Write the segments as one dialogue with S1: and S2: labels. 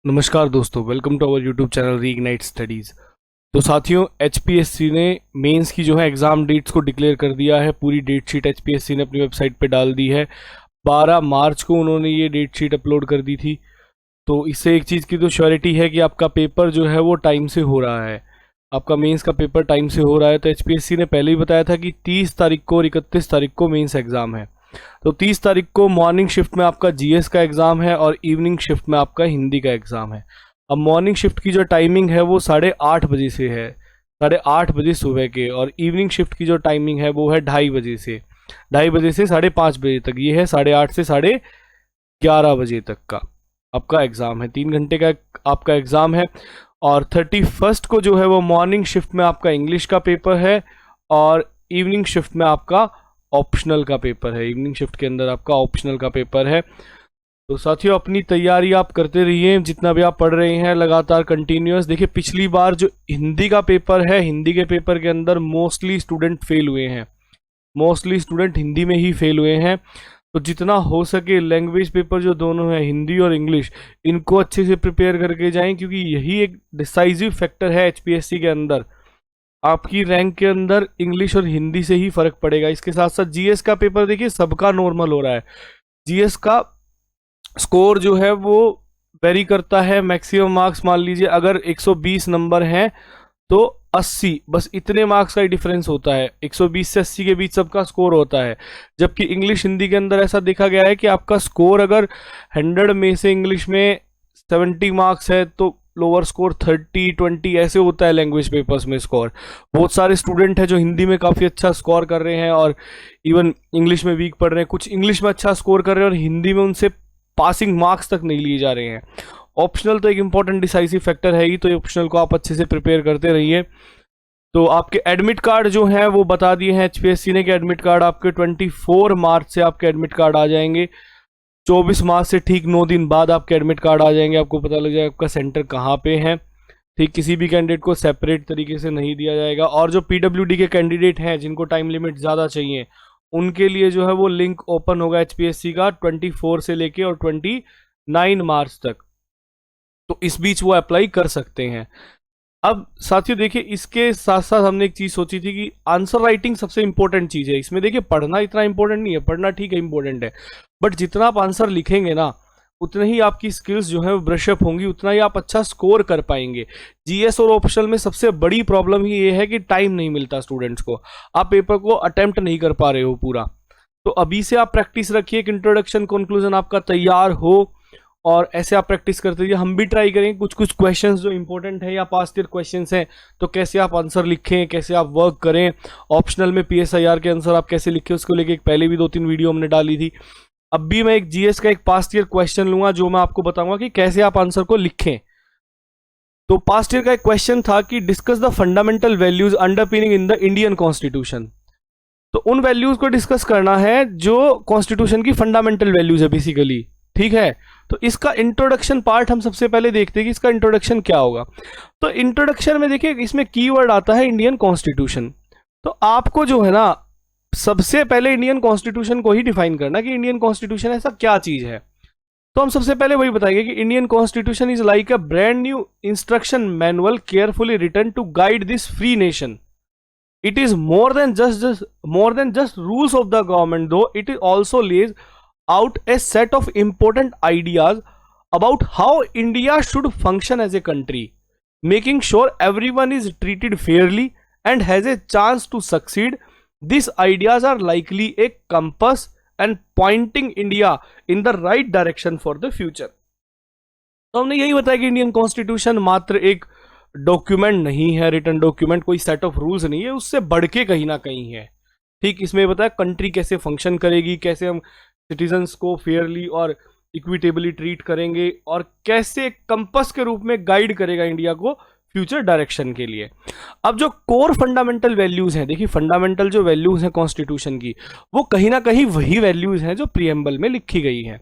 S1: नमस्कार दोस्तों, welcome to our YouTube channel reignite studies. तो साथियों, एचपीएससी ने मेंस की जो है एग्ज़ाम डेट्स को डिक्लेयर कर दिया है। पूरी डेट शीट एचपीएससी ने अपनी वेबसाइट पे डाल दी है। 12 मार्च को उन्होंने ये डेट शीट अपलोड कर दी थी। तो इससे एक चीज़ की तो श्योरिटी है कि आपका पेपर जो है वो टाइम से हो रहा है। आपका मेंस का पेपर टाइम से हो रहा है। तो एचपीएससी ने पहले ही बताया था कि 30 तारीख को और 31 तारीख को मेंस एग्ज़ाम है। तो 30 तारीख को मॉर्निंग शिफ्ट में आपका जीएस का एग्ज़ाम है और इवनिंग शिफ्ट में आपका हिंदी का एग्ज़ाम है। अब मॉर्निंग शिफ्ट की जो टाइमिंग है वो 8:30 बजे से है, 8:30 बजे सुबह के। और इवनिंग शिफ्ट की जो टाइमिंग है वो है 2:30 बजे से, 2:30 बजे से 5:30 बजे तक। ये है 8:30 से 11:30 बजे तक का आपका एग्ज़ाम है। 3 घंटे का आपका एग्ज़ाम है। और 31st को जो है वो मॉर्निंग शिफ्ट में आपका इंग्लिश का पेपर है और इवनिंग शिफ्ट में आपका ऑप्शनल का पेपर है। इवनिंग शिफ्ट के अंदर आपका ऑप्शनल का पेपर है। तो साथियों, अपनी तैयारी आप करते रहिए, जितना भी आप पढ़ रहे हैं लगातार कंटिन्यूअस। देखिए, पिछली बार जो हिंदी का पेपर है, हिंदी के पेपर के अंदर मोस्टली स्टूडेंट फेल हुए हैं। मोस्टली स्टूडेंट हिंदी में ही फेल हुए हैं। तो जितना हो सके लैंग्वेज पेपर जो दोनों है, हिंदी और इंग्लिश, इनको अच्छे से प्रिपेयर करके जाएं, क्योंकि यही एक डिसाइसिव फैक्टर है एचपीएससी के अंदर। आपकी रैंक के अंदर इंग्लिश और हिंदी से ही फर्क पड़ेगा। इसके साथ साथ जीएस का पेपर देखिए, सबका नॉर्मल हो रहा है। जीएस का स्कोर जो है वो वेरी करता है। मैक्सिमम मार्क्स मान लीजिए अगर 120 नंबर हैं तो 80, बस इतने मार्क्स का ही डिफरेंस होता है। 120 से 80 के बीच सबका स्कोर होता है। जबकि इंग्लिश हिंदी के अंदर ऐसा देखा गया है कि आपका स्कोर अगर 100 में से इंग्लिश में 70 मार्क्स है तो लोअर स्कोर 30, 20 ऐसे होता है लैंग्वेज पेपर्स में स्कोर। बहुत सारे स्टूडेंट हैं जो हिंदी में काफ़ी अच्छा स्कोर कर रहे हैं और इवन इंग्लिश में वीक पढ़ रहे हैं। कुछ इंग्लिश में अच्छा स्कोर कर रहे हैं और हिंदी में उनसे पासिंग मार्क्स तक नहीं लिए जा रहे हैं। ऑप्शनल तो एक इंपॉर्टेंट डिसाइसिव फैक्टर है ही, तो ऑप्शनल को आप अच्छे से प्रिपेयर करते रहिए। तो आपके एडमिट कार्ड जो हैं वो बता दिए हैं एचपीएससी ने कि एडमिट कार्ड आपके 24 मार्च से आपके एडमिट कार्ड आ जाएंगे। 24 मार्च से ठीक 9 दिन बाद आपके एडमिट कार्ड आ जाएंगे। आपको पता लग जाएगा आपका सेंटर कहाँ पे है। ठीक, किसी भी कैंडिडेट को सेपरेट तरीके से नहीं दिया जाएगा। और जो पीडब्ल्यूडी के कैंडिडेट हैं जिनको टाइम लिमिट ज़्यादा चाहिए, उनके लिए जो है वो लिंक ओपन होगा एचपीएससी का 24 से लेके और 29 मार्च तक। तो इस बीच वो अप्लाई कर सकते हैं। अब साथियों देखिए, इसके साथ साथ हमने एक चीज सोची थी कि आंसर राइटिंग सबसे इंपॉर्टेंट चीज है इसमें। देखिए, पढ़ना इतना इंपॉर्टेंट नहीं है, पढ़ना ठीक है इंपॉर्टेंट है, बट जितना आप आंसर लिखेंगे ना उतने ही आपकी स्किल्स जो है वो ब्रशअप होंगी, उतना ही आप अच्छा स्कोर कर पाएंगे। जीएस और ऑप्शनल में सबसे बड़ी प्रॉब्लम ही ये है कि टाइम नहीं मिलता स्टूडेंट्स को। आप पेपर को अटेम्प्ट नहीं कर पा रहे हो पूरा। तो अभी से आप प्रैक्टिस रखिए कि इंट्रोडक्शन कंक्लूजन आपका तैयार हो और ऐसे आप प्रैक्टिस करते रहिए। हम भी ट्राई करेंगे कुछ कुछ क्वेश्चंस जो इंपॉर्टेंट है या पास्ट ईयर क्वेश्चंस हैं तो कैसे आप आंसर लिखें, कैसे आप वर्क करें। ऑप्शनल में पीएसआईआर के आंसर आप कैसे लिखें उसको लेके पहले भी 2-3 वीडियो हमने डाली थी। अब भी मैं एक जीएस का एक पास्ट ईयर क्वेश्चन लूंगा जो मैं आपको बताऊंगा कि कैसे आप आंसर को लिखें। तो पास्ट ईयर का एक क्वेश्चन था कि discuss the fundamental values underpinning in the Indian constitution. तो उन वैल्यूज को डिस्कस करना है जो कॉन्स्टिट्यूशन की फंडामेंटल वैल्यूज है बेसिकली। ठीक है, तो इसका इंट्रोडक्शन पार्ट हम सबसे पहले देखते हैं कि इसका इंट्रोडक्शन क्या होगा। तो इंट्रोडक्शन में देखिए, इसमें कीवर्ड आता है इंडियन कॉन्स्टिट्यूशन। तो आपको जो है ना सबसे पहले इंडियन कॉन्स्टिट्यूशन को ही डिफाइन करना कि इंडियन कॉन्स्टिट्यूशन ऐसा क्या चीज है। तो हम सबसे पहले वही बताएंगे कि Indian constitution is like a brand new instruction manual carefully written to guide this free nation. It is more than just rules of the government, though it also lays out a set of important ideas about how India should function as a country, making sure everyone is treated fairly and has a chance to succeed. These ideas are likely a compass and pointing India in the right direction for the future. तो हमने यही बताया कि Indian constitution मात्र एक document नहीं है, written document, कोई सेट ऑफ रूल्स नहीं है, उससे बढ़ के कहीं ना कहीं है। ठीक, इसमें बताया कंट्री कैसे फंक्शन करेगी, कैसे हम सिटीजन्स को फेयरली और इक्विटेबली ट्रीट करेंगे और कैसे कंपस के रूप में गाइड करेगा इंडिया को फ्यूचर डायरेक्शन के लिए। अब जो कोर फंडामेंटल वैल्यूज हैं, देखिए फंडामेंटल जो वैल्यूज हैं कॉन्स्टिट्यूशन की, वो कहीं ना कहीं वही वैल्यूज हैं जो प्रीएम्बल में लिखी गई हैं।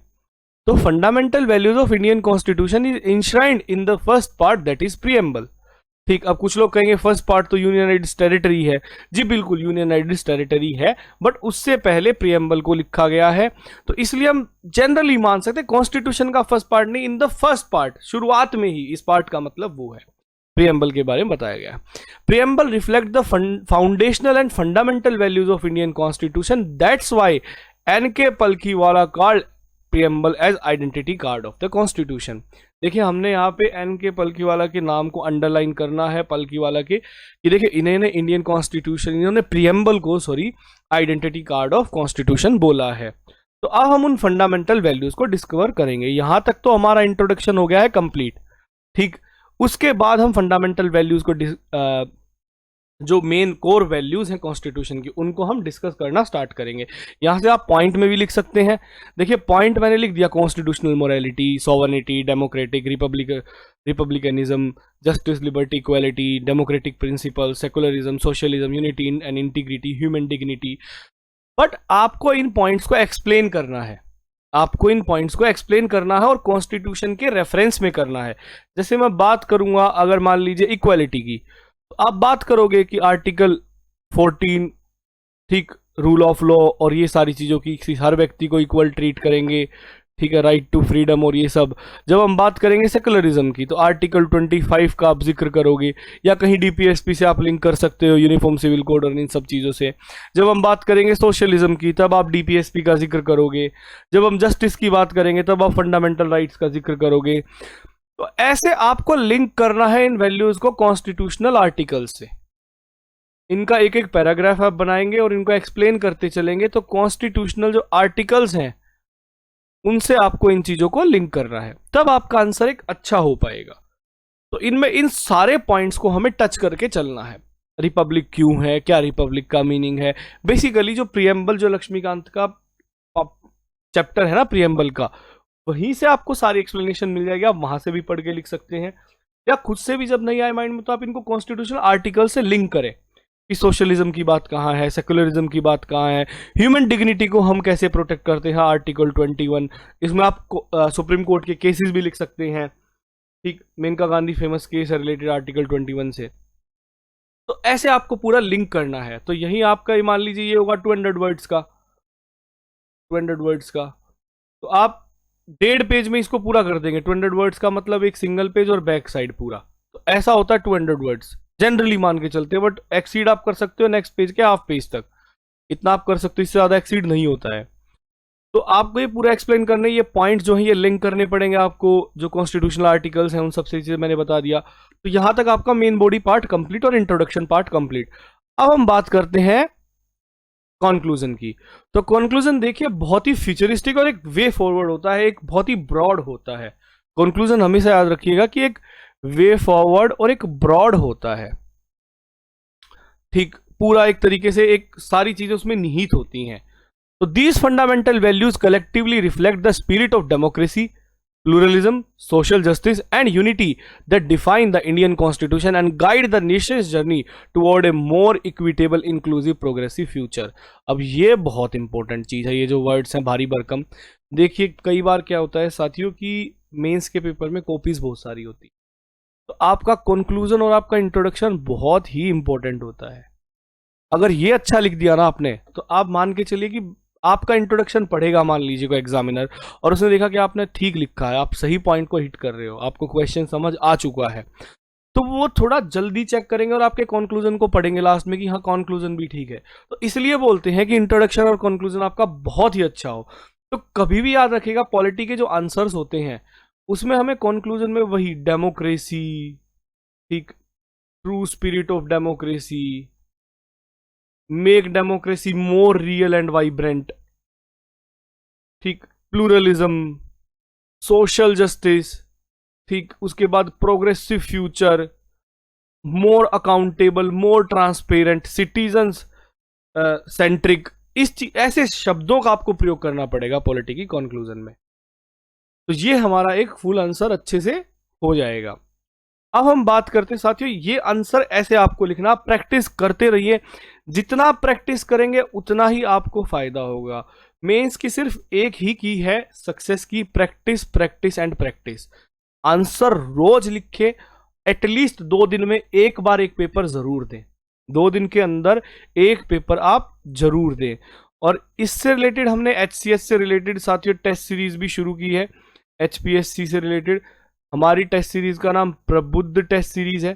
S1: तो fundamental values of Indian constitution is enshrined in the first part that is preamble. ठीक, अब कुछ लोग कहेंगे फर्स्ट पार्ट तो यूनियन टेरिटरी है। जी बिल्कुल, यूनियन टेरिटरी है, बट उससे पहले प्रियम्बल को लिखा गया है, तो इसलिए हम जनरली मान सकते हैं कॉन्स्टिट्यूशन का फर्स्ट पार्ट नहीं, इन द फर्स्ट पार्ट, शुरुआत में ही इस पार्ट का मतलब वो है, प्रियम्बल के बारे में बताया गया। Preamble reflect the foundational and fundamental values of Indian constitution, that's why N K Palkhivala called preamble as identity card of the constitution. देखिए हमने यहाँ पे एनके पलकीवाला के नाम को अंडरलाइन करना है, पलकीवाला के, कि देखिए इन्होंने इंडियन कॉन्स्टिट्यूशन, इन्होंने प्रियम्बल को आइडेंटिटी कार्ड ऑफ कॉन्स्टिट्यूशन बोला है। तो अब हम उन फंडामेंटल वैल्यूज को डिस्कवर करेंगे। यहां तक तो हमारा इंट्रोडक्शन हो गया है कंप्लीट, ठीक। उसके बाद हम फंडामेंटल वैल्यूज को जो मेन कोर वैल्यूज हैं कॉन्स्टिट्यूशन की, उनको हम डिस्कस करना स्टार्ट करेंगे। यहां से आप पॉइंट में भी लिख सकते हैं। देखिए पॉइंट मैंने लिख दिया, constitutional morality, sovereignty, democratic, republicanism, justice, liberty, equality, democratic principle, secularism, socialism, unity and integrity, human dignity. But आपको इन पॉइंट्स को एक्सप्लेन करना है, आपको इन पॉइंट्स को एक्सप्लेन करना है और कॉन्स्टिट्यूशन के रेफरेंस में करना है। जैसे मैं बात करूंगा, अगर मान लीजिए इक्वालिटी की, तो आप बात करोगे कि आर्टिकल 14, ठीक, रूल ऑफ लॉ और ये सारी चीज़ों की, हर व्यक्ति को इक्वल ट्रीट करेंगे, ठीक है, राइट टू फ्रीडम और ये सब। जब हम बात करेंगे सेकुलरिज्म की, तो आर्टिकल 25 का आप जिक्र करोगे, या कहीं डीपीएसपी से आप लिंक कर सकते हो, यूनिफॉर्म सिविल कोड और इन सब चीज़ों से। जब हम बात करेंगे सोशलिज्म की, तब आप डीपीएसपी का जिक्र करोगे। जब हम जस्टिस की बात करेंगे, तब आप फंडामेंटल राइट्स का जिक्र करोगे। तो ऐसे आपको लिंक करना है इन वैल्यूज को कॉन्स्टिट्यूशनल आर्टिकल से। इनका एक एक पैराग्राफ आप बनाएंगे और इनको एक्सप्लेन करते चलेंगे। तो कॉन्स्टिट्यूशनल जो आर्टिकल्स हैं उनसे आपको इन चीजों को लिंक करना है, तब आपका आंसर एक अच्छा हो पाएगा। तो इनमें इन सारे पॉइंट्स को हमें टच करके चलना है। रिपब्लिक क्यों है, क्या रिपब्लिक का मीनिंग है, बेसिकली जो प्रियम्बल, जो लक्ष्मीकांत का चैप्टर है ना प्रियम्बल का, वहीं से आपको सारी एक्सप्लेनेशन मिल जाएगी। आप वहां से भी पढ़ के लिख सकते हैं, या खुद से भी जब नहीं आए माइंड में, तो आप इनको कॉन्स्टिट्यूशनल आर्टिकल से लिंक करें कि सोशलिज्म की बात कहाँ है, सेकुलरिज्म की बात कहाँ है, ह्यूमन डिग्निटी को हम कैसे प्रोटेक्ट करते हैं, आर्टिकल 21। इसमें आप सुप्रीम कोर्ट के केसेस भी लिख सकते हैं, ठीक, मेनका गांधी फेमस केस है रिलेटेड आर्टिकल 21 से। तो ऐसे आपको पूरा लिंक करना है। तो यही आपका मान लीजिए ये होगा 200 वर्ड्स का, 200 वर्ड्स का। तो आप 1.5 पेज में इसको पूरा कर देंगे। 200 वर्ड्स का मतलब एक सिंगल पेज और बैक साइड पूरा, तो ऐसा होता है 200 वर्ड्स जनरली मान के चलते हैं। बट एक्सीड आप कर सकते हो नेक्स्ट पेज के हाफ पेज तक, इतना आप कर सकते हो, इससे ज्यादा एक्सीड नहीं होता है। तो आपको ये पूरा एक्सप्लेन करने, ये पॉइंट जो है ये लिंक करने पड़ेंगे आपको, जो कॉन्स्टिट्यूशनल आर्टिकल्स हैं उन सबसे चीजें मैंने बता दिया। तो यहां तक आपका मेन बॉडी पार्ट कंप्लीट और इंट्रोडक्शन पार्ट कंप्लीट। अब हम बात करते हैं कंक्लूजन की। तो कंक्लूजन देखिए बहुत ही फ्यूचरिस्टिक और एक वे फॉरवर्ड होता है, एक बहुत ही ब्रॉड होता है। कंक्लूजन हमेशा याद रखिएगा कि एक वे फॉरवर्ड और एक ब्रॉड होता है, ठीक, पूरा एक तरीके से एक सारी चीजें उसमें निहित होती हैं। तो these fundamental values collectively reflect the spirit of democracy, pluralism, social justice and unity that define the Indian Constitution and guide the nation's journey toward a more equitable, inclusive, progressive future। अब ये बहुत important चीज़ है, ये जो words हैं भारी भरकम। देखिए कई बार क्या होता है साथियों कि मेंस के पेपर में कॉपीज बहुत सारी होती है, तो आपका कंक्लूजन और आपका इंट्रोडक्शन बहुत ही इंपॉर्टेंट होता है। अगर ये अच्छा लिख दिया ना आपने, तो आप मान के चलिए कि आपका इंट्रोडक्शन पढ़ेगा मान लीजिए कोई एग्जामिनर, और उसने देखा कि आपने ठीक लिखा है, आप सही पॉइंट को हिट कर रहे हो, आपको क्वेश्चन समझ आ चुका है, तो वो थोड़ा जल्दी चेक करेंगे और आपके कंक्लूजन को पढ़ेंगे लास्ट में कि हाँ कंक्लूजन भी ठीक है। तो इसलिए बोलते हैं कि इंट्रोडक्शन और कंक्लूजन आपका बहुत ही अच्छा हो। तो कभी भी याद रखिएगा पॉलिटी के जो आंसर्स होते हैं उसमें हमें कंक्लूजन में वही डेमोक्रेसी, ठीक, true spirit of democracy, make democracy more real and vibrant, ठीक, प्लूरलिज्म, सोशल जस्टिस, ठीक, उसके बाद प्रोग्रेसिव फ्यूचर, मोर accountable, more transparent, citizens centric, ऐसे शब्दों का आपको प्रयोग करना पड़ेगा पॉलिटी की कंक्लूजन में। तो ये हमारा एक फुल आंसर अच्छे से हो जाएगा। अब हम बात करते हैं साथियों, ये आंसर ऐसे आपको लिखना, प्रैक्टिस करते रहिए, जितना प्रैक्टिस करेंगे उतना ही आपको फायदा होगा। मेंस की सिर्फ एक ही की है सक्सेस की, practice, practice and practice. Answer रोज लिखे, एटलीस्ट 2 दिन में एक बार एक पेपर जरूर दें, 2 दिन के अंदर एक पेपर आप जरूर दें। और इससे रिलेटेड हमने HCS से रिलेटेड साथियों टेस्ट सीरीज भी शुरू की है। HPSC से रिलेटेड हमारी टेस्ट सीरीज का नाम प्रबुद्ध टेस्ट सीरीज है।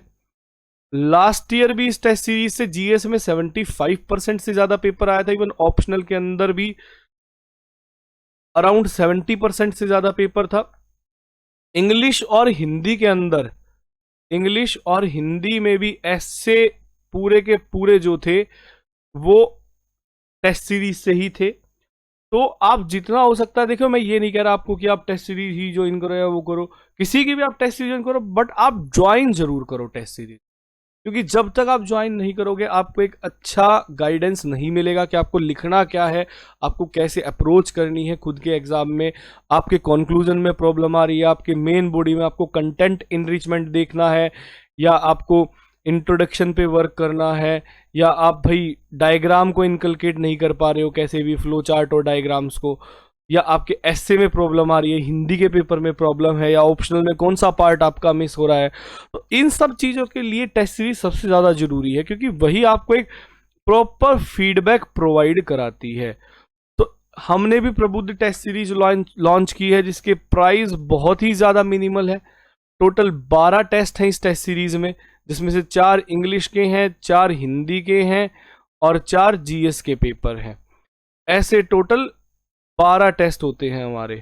S1: लास्ट ईयर भी इस टेस्ट सीरीज से GS में 75% से ज्यादा पेपर आया था। इवन ऑप्शनल के अंदर भी अराउंड 70% से ज्यादा पेपर था। इंग्लिश और हिंदी के अंदर, इंग्लिश और हिंदी में भी ऐसे पूरे के पूरे जो थे वो टेस्ट सीरीज से ही थे। तो आप जितना हो सकता है, देखो मैं ये नहीं कह रहा आपको कि आप टेस्ट सीरीज ही ज्वाइन करो या वो करो, किसी की भी आप टेस्ट सीरीज ज्वाइन करो, बट आप ज्वाइन जरूर करो टेस्ट सीरीज, क्योंकि जब तक आप ज्वाइन नहीं करोगे आपको एक अच्छा गाइडेंस नहीं मिलेगा कि आपको लिखना क्या है, आपको कैसे अप्रोच करनी है खुद के एग्जाम में, आपके कंक्लूजन में प्रॉब्लम आ रही है, आपके मेन बॉडी में आपको कंटेंट इनरिचमेंट देखना है, या आपको इंट्रोडक्शन पे वर्क करना है, या आप भाई डायग्राम को इनकलकेट नहीं कर पा रहे हो कैसे भी, फ्लो चार्ट और डायग्राम्स को, या आपके एस्से में प्रॉब्लम आ रही है, हिंदी के पेपर में प्रॉब्लम है, या ऑप्शनल में कौन सा पार्ट आपका मिस हो रहा है। तो इन सब चीज़ों के लिए टेस्ट सीरीज सबसे ज़्यादा जरूरी है, क्योंकि वही आपको एक प्रॉपर फीडबैक प्रोवाइड कराती है। तो हमने भी प्रबुद्ध टेस्ट सीरीज लॉन्च की है, जिसके प्राइस बहुत ही ज़्यादा मिनिमल है। टोटल 12 टेस्ट हैं इस टेस्ट सीरीज में, जिसमें से 4 इंग्लिश के हैं, 4 हिंदी के हैं और 4 GS के पेपर हैं। ऐसे टोटल 12 टेस्ट होते हैं हमारे,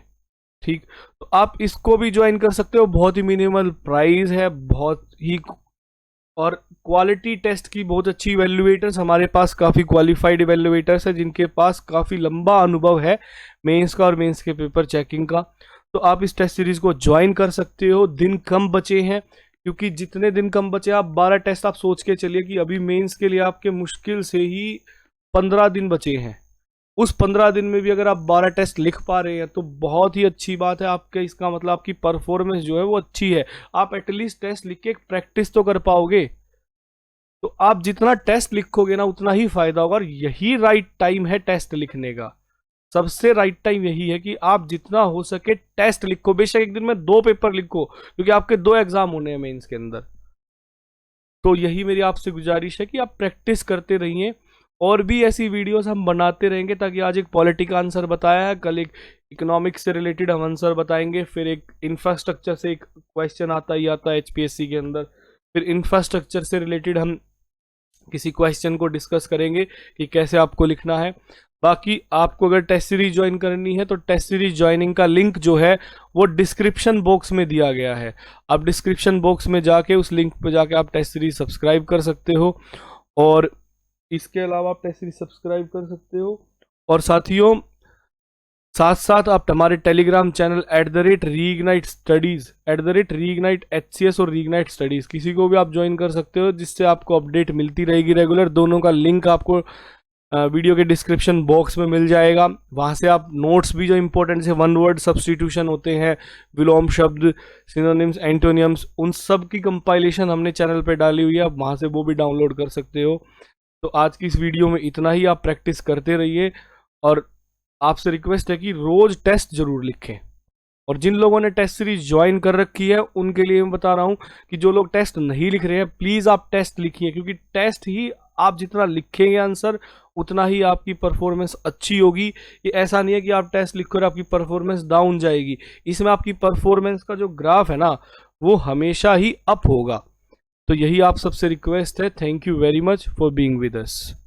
S1: ठीक। तो आप इसको भी ज्वाइन कर सकते हो, बहुत ही मिनिमल प्राइस है, बहुत ही, और क्वालिटी टेस्ट की बहुत अच्छी इवेल्युएटर्स हमारे पास, काफ़ी क्वालिफाइड इवेल्युएटर्स है जिनके पास काफ़ी लंबा अनुभव है मेंस का और मेंस के पेपर चेकिंग का। तो आप इस टेस्ट सीरीज को ज्वाइन कर सकते हो। दिन कम बचे हैं, क्योंकि जितने दिन कम बचे, आप 12 टेस्ट आप सोच के चलिए कि अभी मेंस के लिए आपके मुश्किल से ही 15 दिन बचे हैं। उस 15 दिन में भी अगर आप 12 टेस्ट लिख पा रहे हैं तो बहुत ही अच्छी बात है आपके, इसका मतलब आपकी परफॉर्मेंस जो है वो अच्छी है। आप एटलीस्ट टेस्ट लिख के प्रैक्टिस तो कर पाओगे। तो आप जितना टेस्ट लिखोगे ना उतना ही फायदा होगा, और यही राइट टाइम है टेस्ट लिखने का। सबसे राइट टाइम यही है कि आप जितना हो सके टेस्ट लिखो। बेशक एक दिन में 2 पेपर लिखो, क्योंकि आपके 2 एग्जाम होने हैं मेंस के अंदर। तो यही मेरी आपसे गुजारिश है कि आप प्रैक्टिस करते रहिए, और भी ऐसी वीडियोस हम बनाते रहेंगे, ताकि आज एक पॉलिटी का आंसर बताया है, कल एक इकोनॉमिक्स से रिलेटेड हम आंसर बताएंगे, फिर एक इंफ्रास्ट्रक्चर से एक क्वेश्चन आता ही आता है HPSC के अंदर, फिर इंफ्रास्ट्रक्चर से रिलेटेड हम किसी क्वेश्चन को डिस्कस करेंगे कि कैसे आपको लिखना है। बाकी आपको अगर टेस्ट सीरीज ज्वाइन करनी है तो टेस्ट सीरीज ज्वाइनिंग का लिंक जो है वो डिस्क्रिप्शन बॉक्स में दिया गया है। आप डिस्क्रिप्शन बॉक्स में जाके उस लिंक पर जाके आप टेस्ट सीरीज सब्सक्राइब कर सकते हो, और इसके अलावा आप टेस्ट सीरीज सब्सक्राइब कर सकते हो। और साथियों साथ साथ आप हमारे Telegram channel @reignite studies @reignite HCS और reignite स्टडीज किसी को भी आप ज्वाइन कर सकते हो, जिससे आपको अपडेट मिलती रहेगी रेगुलर। दोनों का लिंक आपको वीडियो के डिस्क्रिप्शन बॉक्स में मिल जाएगा। वहाँ से आप नोट्स भी जो इंपॉर्टेंट से 1 वर्ड सब्स्टिट्यूशन होते हैं, विलोम शब्द, सिनोनिम्स, एंटोनियम्स, उन सब की कंपाइलेशन हमने चैनल पे डाली हुई है, आप वहाँ से वो भी डाउनलोड कर सकते हो। तो आज की इस वीडियो में इतना ही। आप प्रैक्टिस करते रहिए, और आपसे रिक्वेस्ट है कि रोज टेस्ट जरूर लिखें। और जिन लोगों ने टेस्ट सीरीज ज्वाइन कर रखी है उनके लिए मैं बता रहा हूं कि जो लोग टेस्ट नहीं लिख रहे हैं, प्लीज आप टेस्ट लिखिए, क्योंकि टेस्ट ही आप जितना लिखेंगे आंसर उतना ही आपकी परफॉर्मेंस अच्छी होगी। ये ऐसा नहीं है कि आप टेस्ट लिखकर आपकी परफॉर्मेंस डाउन जाएगी। इसमें आपकी परफॉर्मेंस का जो ग्राफ है ना वो हमेशा ही अप होगा। तो यही आप सबसे रिक्वेस्ट है। Thank you very much for being with us.